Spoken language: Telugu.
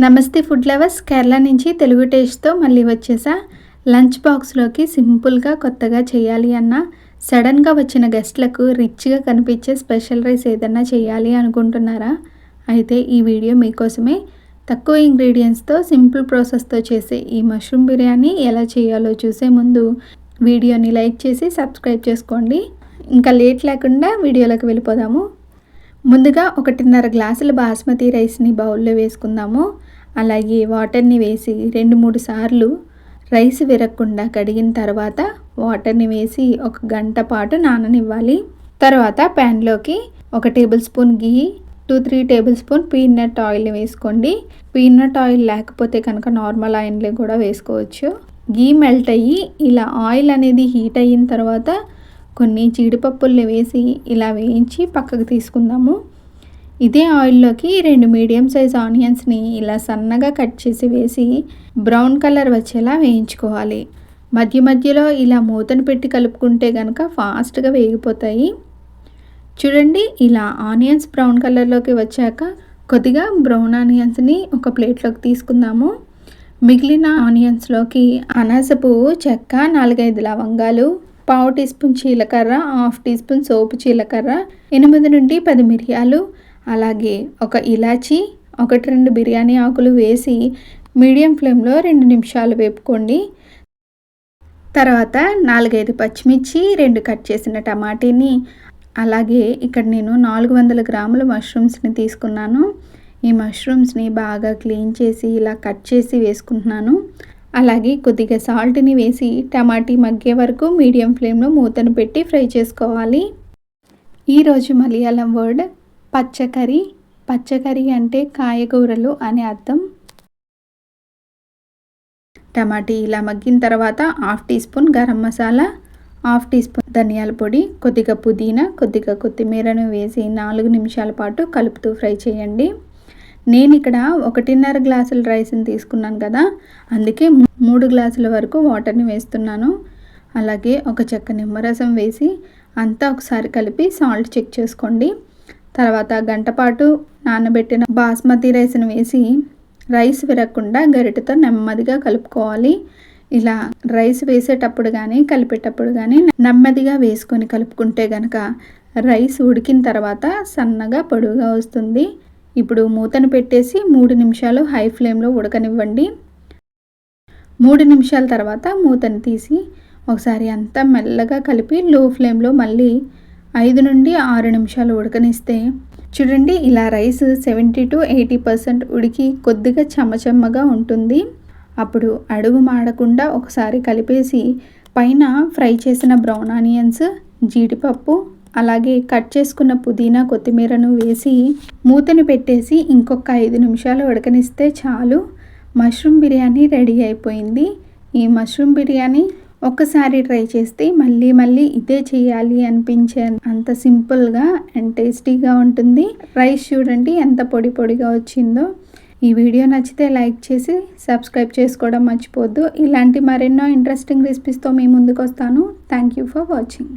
నమస్తే ఫుడ్ లవర్స్, కేరళ నుంచి తెలుగు టేస్ట్తో మళ్ళీ వచ్చేసా. లంచ్ బాక్స్లోకి సింపుల్గా కొత్తగా చేయాలి అన్న సడన్గా వచ్చిన గెస్ట్లకు రిచ్గా కనిపించే స్పెషల్ రైస్ ఏదన్నా చేయాలి అనుకుంటున్నారా? అయితే ఈ వీడియో మీకోసమే. తక్కువ ఇంగ్రీడియంట్స్తో సింపుల్ ప్రాసెస్తో చేసే ఈ మష్రూమ్ బిర్యానీ ఎలా చేయాలో చూసే ముందు వీడియోని లైక్ చేసి సబ్స్క్రైబ్ చేసుకోండి. ఇంకా లేట్ లేకుండా వీడియోలోకి వెళ్ళిపోదాము. ముందుగా 1.5 గ్లాసుల బాస్మతి రైస్ని బౌల్లో వేసుకుందాము. అలాగే వాటర్ని వేసి 2-3 సార్లు రైస్ విరగకుండా కడిగిన తర్వాత వాటర్ని వేసి 1 గంట పాటు నాననివ్వాలి. తర్వాత ప్యాన్లోకి 1 టేబుల్ స్పూన్ గీ, 2-3 టేబుల్ స్పూన్ పీనట్ ఆయిల్ వేసుకోండి. పీనట్ ఆయిల్ లేకపోతే కనుక నార్మల్ ఆయిల్ కూడా వేసుకోవచ్చు. గీ మెల్ట్ అయ్యి ఇలా ఆయిల్ అనేది హీట్ అయిన తర్వాత కొన్ని జీడిపప్పుల్ని వేసి ఇలా వేయించి పక్కకు తీసుకుందాము. ఇదే ఆయిల్లోకి 2 మీడియం సైజ్ ఆనియన్స్ని ఇలా సన్నగా కట్ చేసి వేసి బ్రౌన్ కలర్ వచ్చేలా వేయించుకోవాలి. మధ్య మధ్యలో ఇలా మూతను పెట్టి కలుపుకుంటే కనుక ఫాస్ట్గా వేగిపోతాయి. చూడండి, ఇలా ఆనియన్స్ బ్రౌన్ కలర్లోకి వచ్చాక కొద్దిగా బ్రౌన్ ఆనియన్స్ని ఒక ప్లేట్లోకి తీసుకుందాము. మిగిలిన ఆనియన్స్లోకి అనాస పువ్వు, చెక్క, 4-5 లవంగాలు, 1/2 టీ స్పూన్ జీలకర్ర, 1/2 టీ స్పూన్ సోపు జీలకర్ర, 8 నుండి 10 మిరియాలు, అలాగే 1 ఇలాచి, 1-2 బిర్యానీ ఆకులు వేసి మీడియం ఫ్లేమ్లో 2 నిమిషాలు వేపుకోండి. తర్వాత 4-5 పచ్చిమిర్చి, 2 కట్ చేసిన టమాటీని, అలాగే ఇక్కడ నేను 400 గ్రాముల మష్రూమ్స్ని తీసుకున్నాను. ఈ మష్రూమ్స్ని బాగా క్లీన్ చేసి ఇలా కట్ చేసి వేసుకుంటున్నాను. అలాగే కొద్దిగా సాల్ట్ని వేసి టమాటీ మగ్గే వరకు మీడియం ఫ్లేమ్లో మూతను పెట్టి ఫ్రై చేసుకోవాలి. ఈరోజు మలయాళం వర్డ్ పచ్చకర్రీ. పచ్చకర్రీ అంటే కాయగూరలు అనే అర్థం. టమాటీ ఇలా మగ్గిన తర్వాత 1/2 teaspoon garam masala, 1/2 teaspoon ధనియాల పొడి, కొద్దిగా పుదీనా, కొద్దిగా కొత్తిమీరను వేసి 4 నిమిషాల పాటు కలుపుతూ ఫ్రై చేయండి. నేను ఇక్కడ 1.5 గ్లాసుల రైస్ని తీసుకున్నాను కదా, అందుకే 3 గ్లాసుల వరకు వాటర్ని వేస్తున్నాను. అలాగే 1 చెక్క నిమ్మరసం వేసి అంతా ఒకసారి కలిపి సాల్ట్ చెక్ చేసుకోండి. తర్వాత గంట పాటు నానబెట్టిన బాస్మతి రైస్ని వేసి రైస్ విరగకుండా గరిటెతో నెమ్మదిగా కలుపుకోవాలి. ఇలా రైస్ వేసేటప్పుడు కానీ కలిపేటప్పుడు కానీ నెమ్మదిగా వేసుకొని కలుపుకుంటే కనుక రైస్ ఉడికిన తర్వాత సన్నగా పొడుగుగా వస్తుంది. ఇప్పుడు మూతను పెట్టేసి 3 నిమిషాలు హై ఫ్లేమ్లో ఉడకనివ్వండి. 3 నిమిషాల తర్వాత మూతను తీసి ఒకసారి అంతా మెల్లగా కలిపి లో ఫ్లేమ్లో మళ్ళీ 5 నుండి 6 నిమిషాలు ఉడకనిస్తే చూడండి, ఇలా రైస్ 70 to 80% ఉడికి కొద్దిగా చెమ్మచెమ్మగా ఉంటుంది. అప్పుడు అడుగు మాడకుండా ఒకసారి కలిపేసి పైన ఫ్రై చేసిన బ్రౌన్ ఆనియన్స్, జీడిపప్పు, అలాగే కట్ చేసుకున్న పుదీనా, కొత్తిమీరను వేసి మూతను పెట్టేసి ఇంకొక 5 నిమిషాలు ఉడకనిస్తే చాలు. మష్రూమ్ బిర్యానీ రెడీ అయిపోయింది. ఈ మష్రూమ్ బిర్యానీ ఒక్కసారి ట్రై చేస్తే మళ్ళీ మళ్ళీ ఇదే చేయాలి అనిపించే అంత సింపుల్గా అండ్ టేస్టీగా ఉంటుంది. రైస్ చూడండి ఎంత పొడి పొడిగా వచ్చిందో. ఈ వీడియో నచ్చితే లైక్ చేసి సబ్స్క్రైబ్ చేసుకోవడం మర్చిపోవద్దు. ఇలాంటి మరెన్నో ఇంట్రెస్టింగ్ రెసిపీస్తో మీ ముందుకు వస్తాను. Thank you for watching.